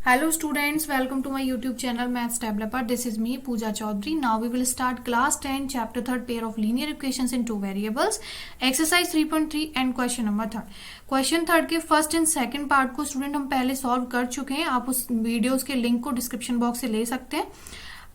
Hello students, welcome to my YouTube channel Maths Developer. This is me Pooja Chaudhary. Now we will start class 10 chapter 3rd pair of linear equations in two variables. Exercise 3.3 and question number 3rd. Question 3rd के first and second part को student हम पहले solve कर चुके हैं. आप उस videos के लिंक को डिस्क्रिप्शन बॉक्स से ले सकते हैं.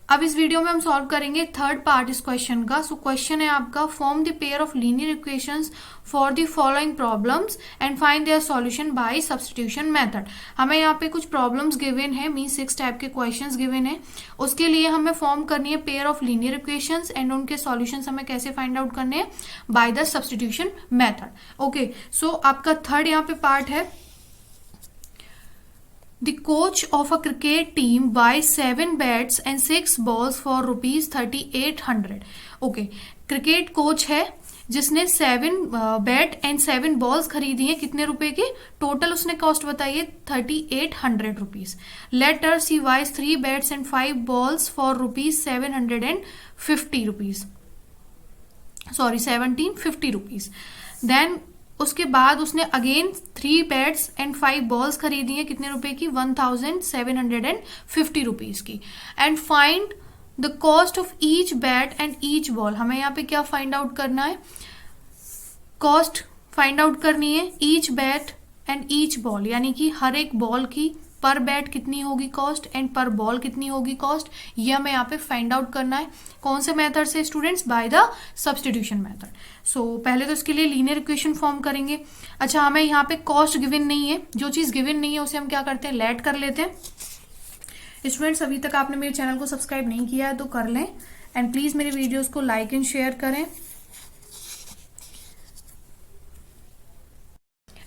अब इस वीडियो में हम सॉल्व करेंगे थर्ड पार्ट इस क्वेश्चन का. सो क्वेश्चन है आपका form the pair of linear equations for the following problems and find their solution by substitution method. हमें यहाँ पे कुछ प्रॉब्लम्स गिवन है, मीन 6 टाइप के क्वेश्चंस गिवन है. उसके लिए हमें फॉर्म करनी है pair of linear equations and उनके सॉल्यूशंस हमें कैसे फाइंड आउट करने हैं by the substitution method. Okay, so आपका थर्ड यहाँ पे पार्ट है. The coach of a cricket team buys 7 bats and 6 balls for rupees 3800. Okay, cricket coach है जिसने 7 बैट एंड 7 बॉल्स खरीदी है. कितने रुपए की टोटल उसने कॉस्ट बताई है 3800 rupees. Later C wise 3 bats and 5 balls for rupees 750 rupees, sorry 1750 rupees. Then उसके बाद उसने अगेन 3 बैट्स एंड 5 बॉल्स खरीदी है. कितने रुपए की 1750 रुपीज की. And find the cost of each bat and each ball. हमें यहाँ पे क्या फाइंड आउट करना है? कॉस्ट फाइंड आउट करनी है each bat and each ball, यानी कि हर एक बॉल की पर बैट कितनी होगी कॉस्ट एंड पर बॉल कितनी होगी कॉस्ट. ये हमें यहाँ पे फाइंड आउट करना है. कौन से मेथड से students? By the substitution method. So पहले तो इसके लिए लीनियर इक्वेशन फॉर्म करेंगे. अच्छा, हमें यहाँ पे कॉस्ट गिवन नहीं है. जो चीज गिवन नहीं है उसे हम क्या करते हैं? लेट कर लेते हैं. स्टूडेंट्स, अभी तक आपने मेरे चैनल को सब्सक्राइब नहीं किया है तो कर लें एंड प्लीज मेरे वीडियोज को लाइक एंड शेयर करें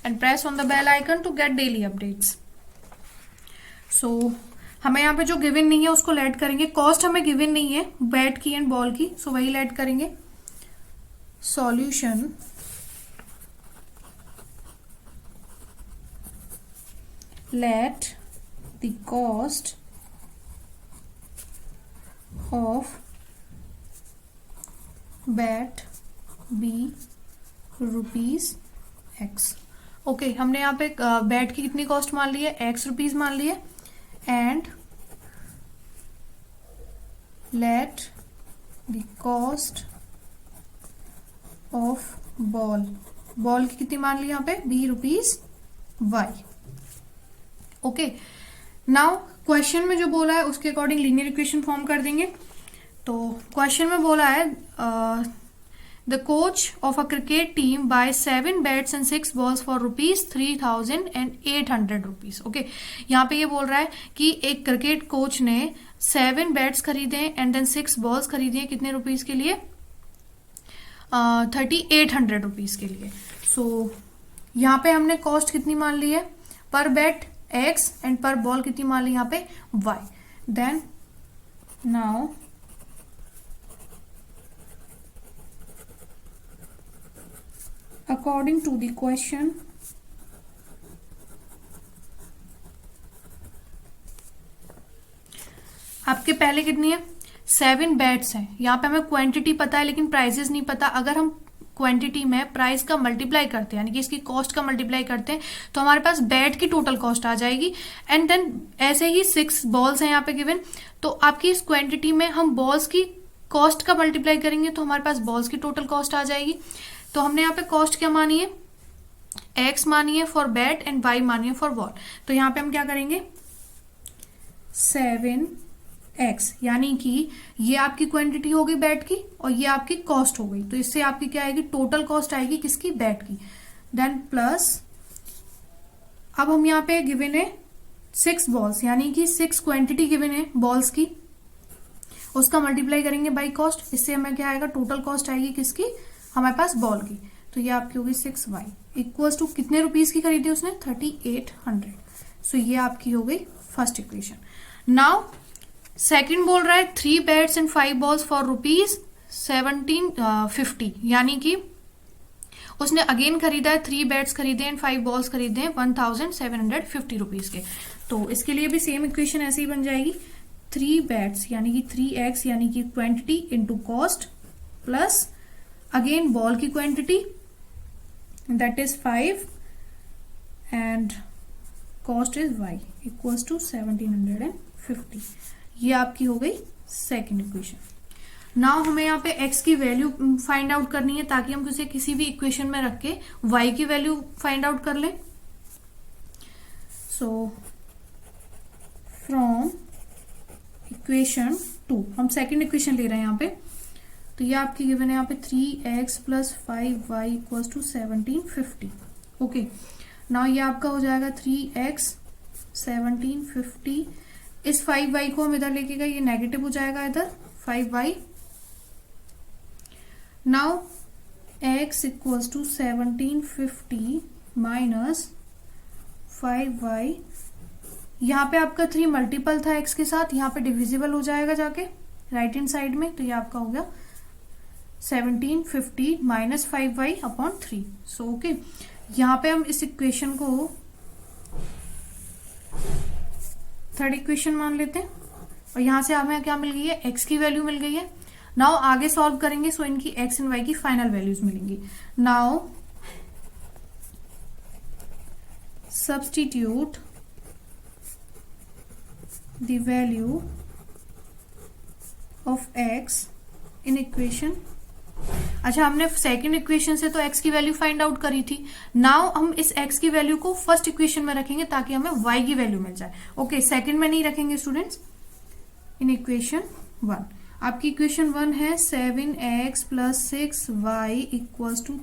and press on the bell icon to get daily updates. So हमें यहाँ पे जो गिवन नहीं है उसको लेट करेंगे. कॉस्ट हमें गिवन नहीं है बैट की एंड बॉल की, सो वही लेट करेंगे. Solution let the cost of bat be rupees x. Okay, हमने यहाँ पे बैट की कितनी कॉस्ट मान ली है? एक्स रुपीज मान ली है. And let the cost of ball, ball की कितनी मान ली यहाँ पे? Be rupees y. Okay, now question में जो बोला है उसके अकॉर्डिंग लीनियर इक्वेशन फॉर्म कर देंगे. तो क्वेश्चन में बोला है the coach of a cricket team buy 7 bats and 6 balls for rupees 3800 rupees. Okay, यहाँ पे ये बोल रहा है कि एक क्रिकेट कोच ने 7 बैट्स खरीदे एंड देन 6 बॉल्स खरीदे हैं. कितने रुपीज के लिए? 3800 रुपीज के लिए. सो यहाँ पे हमने कॉस्ट कितनी मान ली है? Per bat x and per ball कितनी मान ली यहाँ पे? Y. Then now according to the question, आपके पहले कितनी है? 7 बैट्स हैं. यहाँ पे हमें क्वांटिटी पता है लेकिन प्राइसेस नहीं पता. अगर हम क्वांटिटी में प्राइस का मल्टीप्लाई करते हैं यानी कि इसकी कॉस्ट का मल्टीप्लाई करते हैं तो हमारे पास बैट की टोटल कॉस्ट आ जाएगी. एंड देन ऐसे ही 6 बॉल्स हैं यहाँ पे गिवन, तो आपकी इस क्वांटिटी में हम बॉल्स की कॉस्ट का मल्टीप्लाई करेंगे तो हमारे पास बॉल्स की टोटल कॉस्ट आ जाएगी. तो हमने यहाँ पे कॉस्ट क्या मानी है? एक्स मानी है फॉर बैट एंड वाई मानी है फॉर बॉल. तो यहाँ पे हम क्या करेंगे? 7x, यानी कि ये आपकी क्वांटिटी होगी बैट की और ये आपकी कॉस्ट हो गई. तो इससे आपकी क्या आएगी? टोटल कॉस्ट आएगी किसकी? बैट की. देन प्लस अब हम यहाँ पे गिवन है 6 बॉल्स, यानी कि 6 क्वांटिटी गिवन है बॉल्स की, उसका मल्टीप्लाई करेंगे बाई कॉस्ट. इससे हमें क्या आएगा? टोटल कॉस्ट आएगी किसकी? हमारे पास बॉल की. तो ये आपकी होगी 6y इक्वल्स टू कितने रुपीज की खरीदी उसने? 3800. सो ये आपकी हो गई फर्स्ट इक्वेशन. नाउ सेकंड बोल रहा है 3 bats and 5 balls for rupees 1750, यानी कि उसने अगेन खरीदा है 3 बैट्स खरीदे एंड 5 बॉल्स खरीदे हैं 1750 रुपीज के. तो इसके लिए भी सेम इक्वेशन ऐसे ही बन जाएगी. 3 बैट्स यानी कि 3x यानी कि quantity into cost plus again ball की quantity that is 5 and cost is y equals to 1750। ये आपकी हो गई सेकेंड इक्वेशन। नाउ हमें यहाँ पे x की वैल्यू फाइंड आउट करनी है ताकि हम उसे किसी भी इक्वेशन में रख के y की वैल्यू फाइंड आउट कर लें। सो फ्रॉम इक्वेशन 2 हम सेकेंड इक्वेशन ले रहे हैं यहाँ पे। तो ये आपकी गिवन है यहाँ पे 3x plus 5y equals to 1750। Okay, now ये आपका हो जाएगा 3x 1750। इस 5y को हम इधर लेके गए, ये नेगेटिव हो जाएगा इधर 5y। Now x equals to 1750 minus 5y। यहाँ पे आपका 3 मल्टीपल था x के साथ, यहाँ पे डिविजिबल हो जाएगा जाके राइट हैंड साइड में। तो ये आपका हो गया 1750 minus 5y upon 3। So okay, यहाँ पे हम इस इक्वेशन को थर्ड इक्वेशन मान लेते हैं और यहाँ से हमें क्या मिल गई है, x की वैल्यू मिल गई है। नाउ आगे सॉल्व करेंगे, सो इनकी x एंड y की फाइनल वैल्यूज मिलेंगी। Now substitute the value of x in equation. अच्छा, हमने सेकेंड इक्वेशन से तो x की वैल्यू फाइंड आउट करी थी। नाउ हम इस x की वैल्यू को फर्स्ट इक्वेशन में रखेंगे ताकि हमें y की वैल्यू मिल जाए। ओके, सेकेंड में नहीं रखेंगे स्टूडेंट्स। इन इक्वेशन 1 आपकी इक्वेशन 1 है 7x plus 6y equals to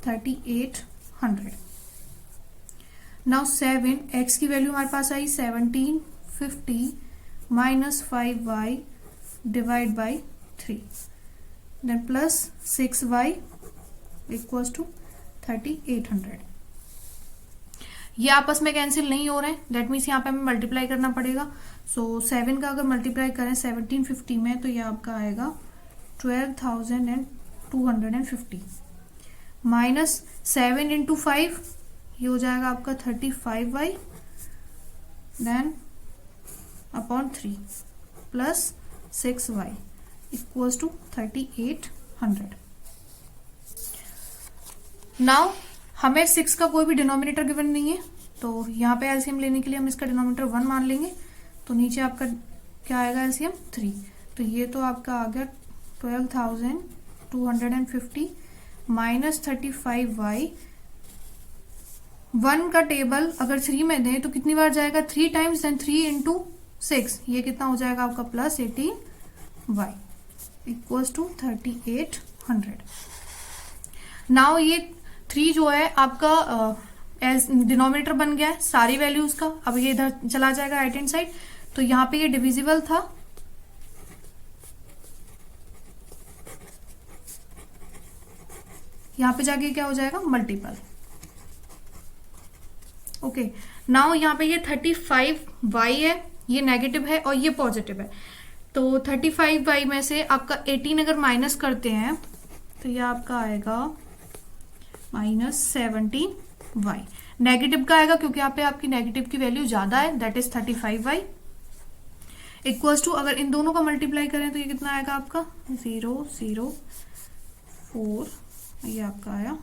3800। Now 7x की वैल्यू हमारे पास आई 1750 minus 5y divide by 3 then plus 6y equals to 3800। ये आपस में कैंसिल नहीं हो रहे हैं, दैट मीन्स यहाँ पे हमें मल्टीप्लाई करना पड़ेगा। सो 7 का अगर मल्टीप्लाई करें 1750 में तो ये आपका आएगा 12,250 माइनस 7 इंटू 5 ये हो जाएगा आपका 35y then upon 3 plus 6y equals to 3800। Now हमें 6 का कोई भी डिनोमिनेटर गिवन नहीं है, तो यहाँ पे एलसीएम लेने के लिए हम इसका डिनोमिनेटर 1 मान लेंगे। तो नीचे आपका क्या आएगा एलसीएम 3। तो ये तो आपका आ गया 12,250 माइनस 35y। 1 का टेबल अगर 3 में दें तो कितनी बार जाएगा, 3 टाइम्स, देन 3 इंटू 6 ये कितना हो जाएगा आपका plus 18y equals to 3800। Now ये 3 जो है आपका एज डिनोमिनेटर बन गया है सारी वैल्यूज का। अब ये इधर चला जाएगा राइट हैंड साइड, तो यहाँ पे ये डिविजिबल था, यहाँ पे जाके क्या हो जाएगा मल्टीपल। ओके, नाउ यहाँ पे ये 35y है, ये नेगेटिव है और ये पॉजिटिव है। तो 35y में से आपका 18 अगर माइनस करते हैं तो ये आपका आएगा माइनस 17y। नेगेटिव का आएगा क्योंकि यहाँ पे आपकी नेगेटिव की वैल्यू ज्यादा है, that is 35y equals to अगर इन दोनों का मल्टीप्लाई करें तो ये कितना आएगा आपका 004, ये आपका आया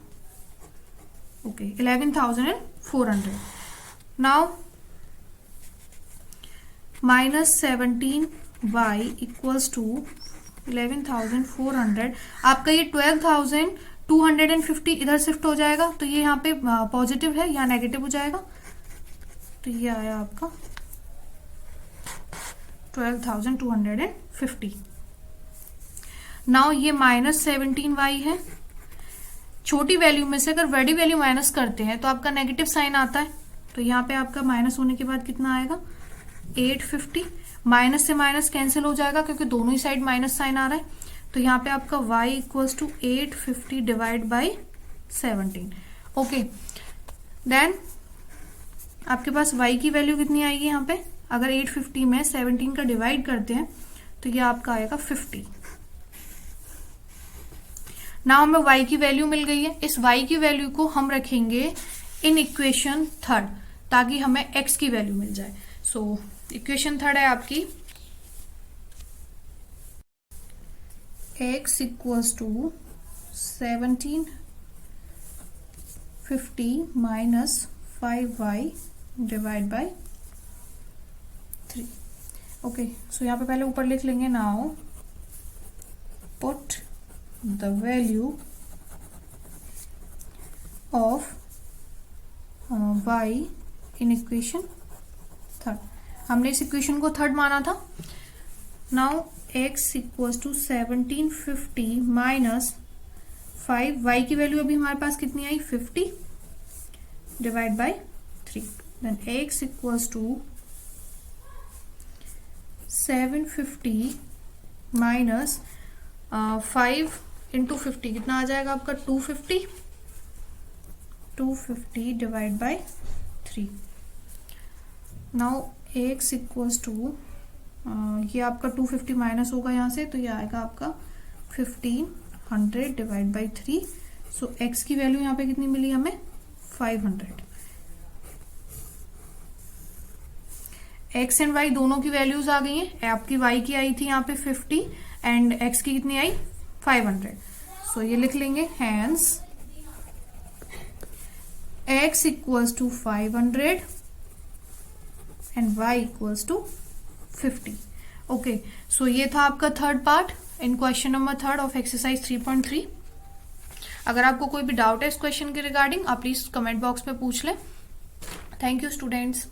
okay 11,400। Now minus 17y equals to 11,400। आपका ये 12,250 इधर शिफ्ट हो जाएगा, तो ये यहाँ पे पॉजिटिव है, यहाँ नेगेटिव हो जाएगा। तो ये आया आपका 12,250। नाउ ये माइनस 17y है। छोटी वैल्यू में से अगर बड़ी वैल्यू माइनस करते हैं तो आपका नेगेटिव साइन आता है, तो यहाँ पे आपका माइनस होने के बाद कितना आएगा 850। माइनस से माइनस कैंसिल हो जाएगा क्योंकि दोनों ही साइड माइनस साइन आ रहा है, तो यहाँ पे आपका y equals to 850 divide by 17। Okay, then आपके पास y की वैल्यू कितनी आएगी यहाँ पे, अगर 850 में 17 का डिवाइड करते हैं तो ये आपका आएगा 50। नाउ हमें y की वैल्यू मिल गई है। इस y की वैल्यू को हम रखेंगे इन इक्वेशन थर्ड ताकि हमें x की वैल्यू मिल जाए। सो इक्वेशन थर्ड है आपकी x equals to 1750 minus 5y divide by 3। Okay, so यहाँ पे पहले ऊपर लिख लेंगे, now put the value of y in equation third. हमने इस इक्वेशन को थर्ड माना था। Now x equals to 1750 minus 5, y की वैल्यू अभी हमारे पास कितनी आई 50 divide by 3, then x equals to 750 minus 5 into 50 कितना आ जाएगा आपका 250 divide by 3। Now x equals to ये आपका 250 माइनस होगा यहाँ से, तो ये आएगा आपका 1500 डिवाइड बाय 3। सो x की वैल्यू यहाँ पे कितनी मिली हमें 500। x एंड y दोनों की वैल्यूज आ गई हैं। आपकी y की आई थी यहाँ पे 50 एंड x की कितनी आई 500। सो ये लिख लेंगे, hence x equals to 500 and y equals to 50। Okay, so ये था आपका third part in question number third of exercise 3.3। अगर आपको कोई भी डाउट है इस क्वेश्चन के रिगार्डिंग, आप प्लीज कमेंट बॉक्स में पूछ लें। Thank you students.